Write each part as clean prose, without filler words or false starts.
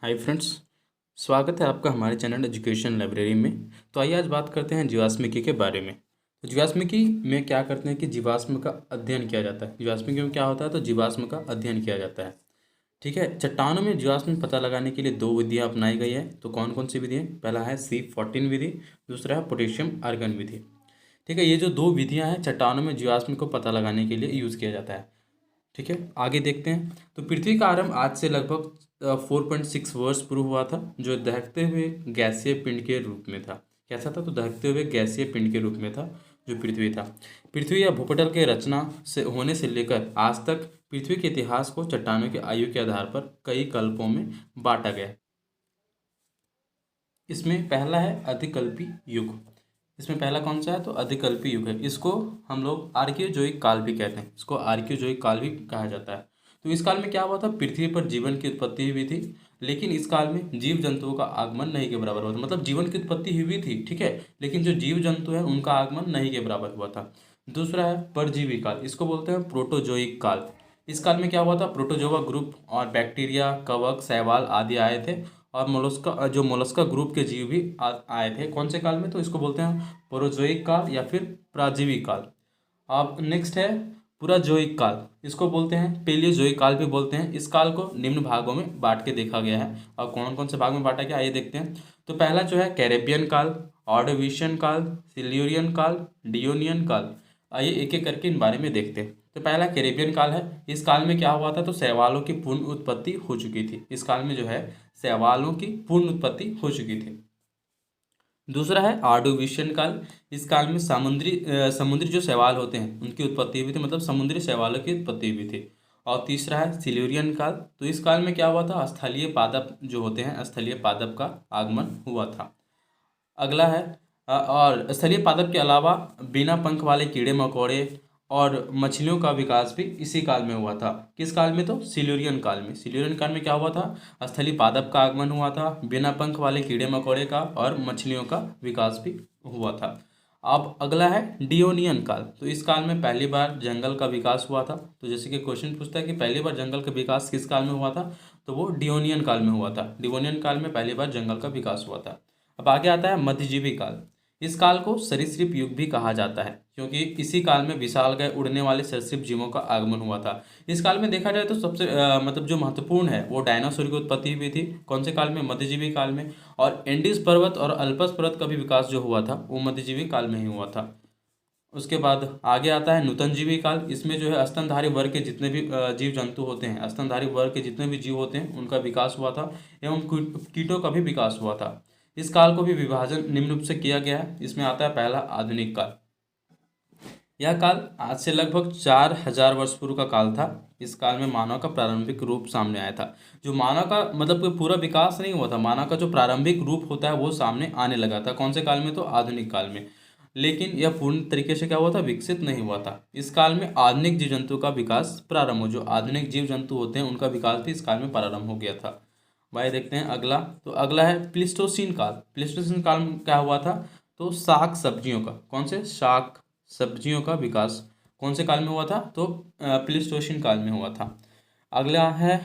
Hi friends. स्वागत है आपका हमारे चैनल एजुकेशन लाइब्रेरी में। तो आइए आज बात करते हैं जीवाश्मिकी के बारे में। तो जीवाश्मिकी में क्या करते हैं कि जीवाश्म का अध्ययन किया जाता है। जीवाश्मिकी में क्या होता है तो जीवाश्म का अध्ययन किया जाता है। ठीक है। चट्टानों में जीवाश्म पता लगाने के लिए दो विधियाँ अपनाई गई है। तो कौन कौन सी विधि है? पहला है C14 विधि, दूसरा है पोटेशियम आर्गन विधि। ठीक है। ये जो दो विधियाँ हैं चट्टानों में जीवाश्म को पता लगाने के लिए यूज़ किया जाता है। ठीक है, आगे देखते हैं। तो पृथ्वी का आरंभ आज से लगभग 4.6 वर्ष पूर्व हुआ था, जो दहकते हुए गैसीय पिंड के रूप में था। कैसा था? तो दहकते हुए गैसीय पिंड के रूप में था जो पृथ्वी था। पृथ्वी या भूपटल के रचना से होने से लेकर आज तक पृथ्वी के इतिहास को चट्टानों की आयु के आधार पर कई कल्पों में बांटा गया। इसमें पहला है अधिकल्पी युग। इसमें पहला कौन सा है? तो अधिकल्पी युग है। इसको हम लोग आर्कियोजोइक काल भी कहते हैं। इसको आर्कियोजोइक काल भी कहा जाता है। तो इस काल में क्या हुआ था? पृथ्वी पर जीवन की उत्पत्ति हुई थी, लेकिन इस काल में जीव जंतुओं का आगमन नहीं के बराबर हुआ था। मतलब जीवन की उत्पत्ति हुई थी, ठीक है, लेकिन जो जीव जंतु है उनका आगमन नहीं के बराबर हुआ था। दूसरा है परजीवी काल। इसको बोलते हैं प्रोटोजोइक काल। इस काल में क्या हुआ था? प्रोटोजोआ ग्रुप और बैक्टीरिया, कवक, शैवाल आदि आए थे, और मोलस्का, जो मोलस्का ग्रुप के जीव भी आए थे। कौन से काल में? तो इसको बोलते हैं प्रोजोइक काल या फिर प्राजीवी काल। अब नेक्स्ट है पुराजोइक काल। इसको बोलते हैं पेलियोजोइक काल भी बोलते हैं। इस काल को निम्न भागों में बांट के देखा गया है। और कौन कौन से भाग में बांटा गया आइए देखते हैं। तो पहला जो है कैरेबियन काल, ऑर्डोविशियन काल, सिल्यूरियन काल, डियोनियन काल। आइए एक एक करके इन बारे में देखते हैं। तो पहला कैरेबियन काल है। इस काल में क्या हुआ था? तो शैवालों की पूर्ण उत्पत्ति हो चुकी थी। इस काल में जो है शैवालों की पूर्ण उत्पत्ति हो चुकी थी। दूसरा है ऑर्डोविशियन काल। इस काल में समुद्री जो शैवाल होते हैं उनकी उत्पत्ति हुई थी, मतलब समुद्री शैवालों की उत्पत्ति हुई थी। और तीसरा है सिल्यूरियन काल। तो इस काल में क्या हुआ था? स्थलीय पादप जो होते हैं, स्थलीय पादप का आगमन हुआ था। अगला है और स्थलीय पादप के अलावा बिना पंख वाले कीड़े मकोड़े और मछलियों का विकास भी इसी काल में हुआ था। किस काल में? तो सिल्यूरियन काल में। सिल्यूरियन काल में क्या हुआ था? स्थलीय पादप का आगमन हुआ था, बिना पंख वाले कीड़े मकोड़े का और मछलियों का विकास भी हुआ था। अब अगला है डियोनियन काल। तो इस काल में पहली बार जंगल का विकास हुआ था। तो जैसे कि क्वेश्चन पूछता है कि पहली बार जंगल का विकास किस काल में हुआ था, तो वो डियोनियन काल में हुआ था। डियोनियन काल में पहली बार जंगल का विकास हुआ था। अब आगे आता है मध्यजीवी काल। इस काल को सरीसृप युग भी कहा जाता है, क्योंकि इसी काल में विशालकाय उड़ने वाले सरीसृप जीवों का आगमन हुआ था। इस काल में देखा जाए तो सबसे मतलब जो महत्वपूर्ण है वो डायनासोर की उत्पत्ति हुई थी। कौन से काल में? मध्यजीवी काल में। और एंडीज पर्वत और अल्पस पर्वत का भी विकास जो हुआ था वो मध्यजीवी काल में ही हुआ था। उसके बाद आगे आता है नूतनजीवी काल। इसमें जो है स्तनधारी वर्ग के जितने भी जीव जंतु होते हैं, स्तनधारी वर्ग के जितने भी जीव होते हैं उनका विकास हुआ था, एवं कीटों का भी विकास हुआ था। इस काल को भी विभाजन निम्न रूप से किया गया है। इसमें आता है पहला आधुनिक काल। यह काल आज से लगभग 4000 वर्ष पूर्व का काल था। इस काल में मानव का प्रारंभिक रूप सामने आया था। जो मानव का मतलब कोई पूरा विकास नहीं हुआ था, मानव का जो प्रारंभिक रूप होता है वो सामने आने लगा था। कौन से काल में? तो आधुनिक काल में। लेकिन यह पूर्ण तरीके से क्या हुआ था? विकसित नहीं हुआ था। इस काल में आधुनिक जीव जंतु का विकास प्रारंभ हो, जो आधुनिक जीव जंतु होते हैं उनका विकास भी इस काल में प्रारंभ हो गया था। भाई देखते हैं अगला। तो अगला है प्लिस्टोसीन काल। प्लिस्टोसीन काल में क्या हुआ था? तो शाक सब्जियों का, कौन से? शाक सब्जियों का विकास कौन से काल में हुआ था? तो प्लिस्टोसीन काल में हुआ था। अगला है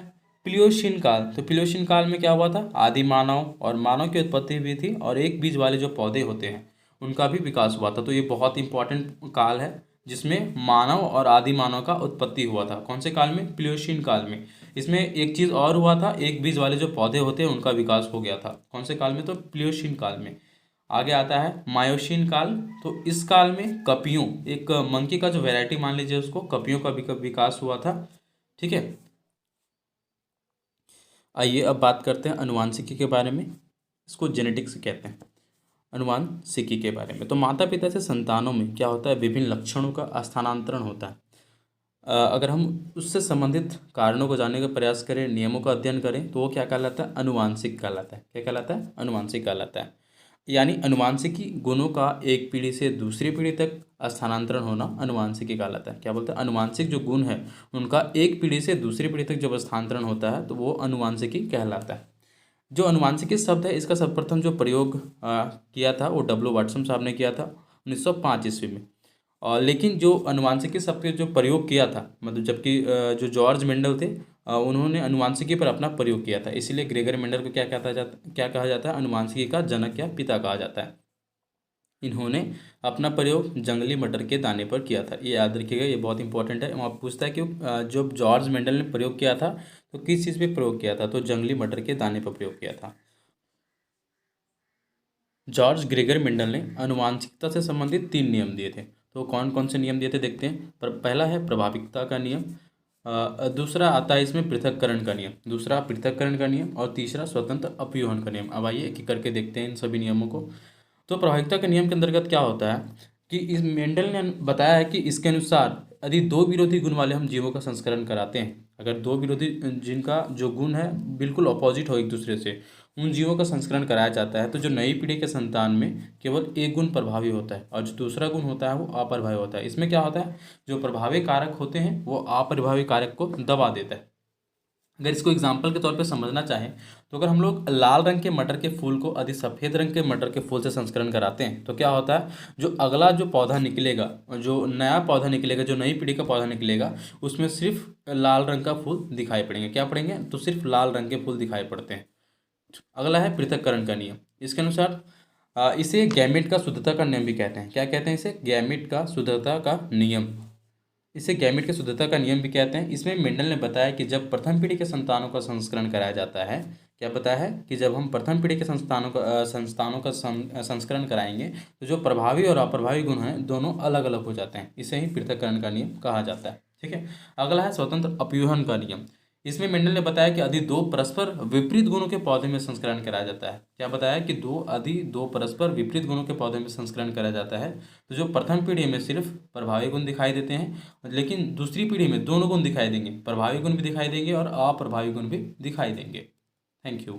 प्लियोसीन काल। तो प्लियोसीन काल में क्या हुआ था? आदि मानव और मानव की उत्पत्ति हुई थी, और एक बीज वाले जो पौधे होते हैं उनका भी विकास हुआ था। तो ये बहुत इंपॉर्टेंट काल है जिसमें मानव और आदि मानव का उत्पत्ति हुआ था। कौन से काल में? प्लियोसीन काल में। इसमें एक चीज़ और हुआ था, एक बीज वाले जो पौधे होते हैं उनका विकास हो गया था। कौन से काल में? तो प्लियोसीन काल में। आगे आता है मायोसीन काल। तो इस काल में कपियों, एक मंकी का जो वैरायटी मान लीजिए उसको, कपियों का भी विकास हुआ था। ठीक है। आइए अब बात करते हैं अनुवांशिकी के बारे में। इसको जेनेटिक्स कहते हैं, अनुवांशिकी के बारे में। तो माता पिता से संतानों में क्या होता है? विभिन्न लक्षणों का स्थानांतरण होता है। अगर हम उससे संबंधित कारणों को जानने का प्रयास करें, नियमों का अध्ययन करें, तो वो क्या कहलाता है? अनुवांशिक कहलाता है। क्या कहलाता है? अनुवांशिक कहलाता है। यानी अनुवांशिकी गुणों का एक पीढ़ी से दूसरी पीढ़ी तक स्थानांतरण होना अनुवांशिकी कहलाता है। क्या बोलते हैं? अनुवांशिक जो गुण है उनका एक पीढ़ी से दूसरी पीढ़ी तक जब स्थानांतरण होता है तो वो अनुवांशिकी कहलाता है। जो अनुवांशिकी शब्द है इसका सर्वप्रथम जो प्रयोग किया था वो डब्ल्यू वाटसन साहब ने किया था 1905 ईस्वी में। और लेकिन जो अनुवांशिकी शब्द के जो प्रयोग किया था, मतलब जबकि जो जॉर्ज मेंडल थे उन्होंने अनुवांशिकी पर अपना प्रयोग किया था, इसीलिए ग्रेगर मेंडल को क्या कहा जाता है, अनुवांशिकी का जनक या पिता कहा जाता है। इन्होंने अपना प्रयोग जंगली मटर के दाने पर किया था, ये याद रखिएगा, ये बहुत इंपॉर्टेंट है। वहाँ पूछता है कि जो जॉर्ज मेंडल ने प्रयोग किया था तो किस चीज़ पे प्रयोग किया था, तो जंगली मटर के दाने पर प्रयोग किया था। जॉर्ज ग्रेगर मेंडल ने आनुवंशिकता से संबंधित 3 नियम दिए थे, तो कौन कौन से नियम दिए थे देखते हैं। पहला है प्रभाविकता का नियम, दूसरा आता है इसमें पृथक्करण का नियम, दूसरा पृथक्करण का नियम, और तीसरा स्वतंत्र अपव्यूहन का नियम। अब आइए एक एक करके देखते हैं इन सभी नियमों को। तो प्रभाविकता के नियम के अंतर्गत क्या होता है कि इस मेंडल ने बताया है कि इसके अनुसार यदि दो विरोधी गुण वाले हम जीवों का संस्करण कराते हैं, अगर दो विरोधी जिनका जो गुण है बिल्कुल अपोजिट हो एक दूसरे से, उन जीवों का संस्करण कराया जाता है, तो जो नई पीढ़ी के संतान में केवल एक गुण प्रभावी होता है और जो दूसरा गुण होता है वो अप्रभावी होता है। इसमें क्या होता है, जो प्रभावी कारक होते हैं वो अप्रभावी कारक को दबा देता है। अगर इसको एग्जाम्पल के तौर पे समझना चाहें तो अगर हम लोग लाल रंग के मटर के फूल को यदि सफ़ेद रंग के मटर के फूल से संस्करण कराते हैं तो क्या होता है, जो अगला जो पौधा निकलेगा, जो नया पौधा निकलेगा, जो नई पीढ़ी का पौधा निकलेगा, उसमें सिर्फ लाल रंग का फूल दिखाई पड़ेंगे। क्या पड़ेंगे, तो सिर्फ लाल रंग के फूल दिखाई पड़ते हैं। अगला है पृथक्करण का नियम। इसके अनुसार इसे गैमेट का शुद्धता का नियम भी कहते हैं। क्या कहते हैं इसे, गैमेट का शुद्धता का नियम। इसे गैमेट की शुद्धता का नियम भी कहते हैं। इसमें मेंडल ने बताया कि जब प्रथम पीढ़ी के संतानों का संस्करण कराया जाता है, क्या बताया है कि जब हम प्रथम पीढ़ी के संस्थानों का संस्करण कराएंगे तो जो प्रभावी और अप्रभावी गुण हैं दोनों अलग अलग हो जाते हैं। इसे ही पृथक्करण का नियम कहा जाता है। ठीक है। अगला है स्वतंत्र अपव्यूहन का नियम। इसमें मेंडल ने बताया कि यदि दो परस्पर विपरीत गुणों के पौधे में संस्करण कराया जाता है, क्या बताया कि दो परस्पर विपरीत गुणों के पौधे में संस्करण कराया जाता है, तो जो प्रथम पीढ़ी में सिर्फ प्रभावी गुण दिखाई देते हैं, लेकिन दूसरी पीढ़ी में दोनों गुण दिखाई देंगे, प्रभावी गुण भी दिखाई देंगे और अप्रभावी गुण भी दिखाई देंगे। Thank you.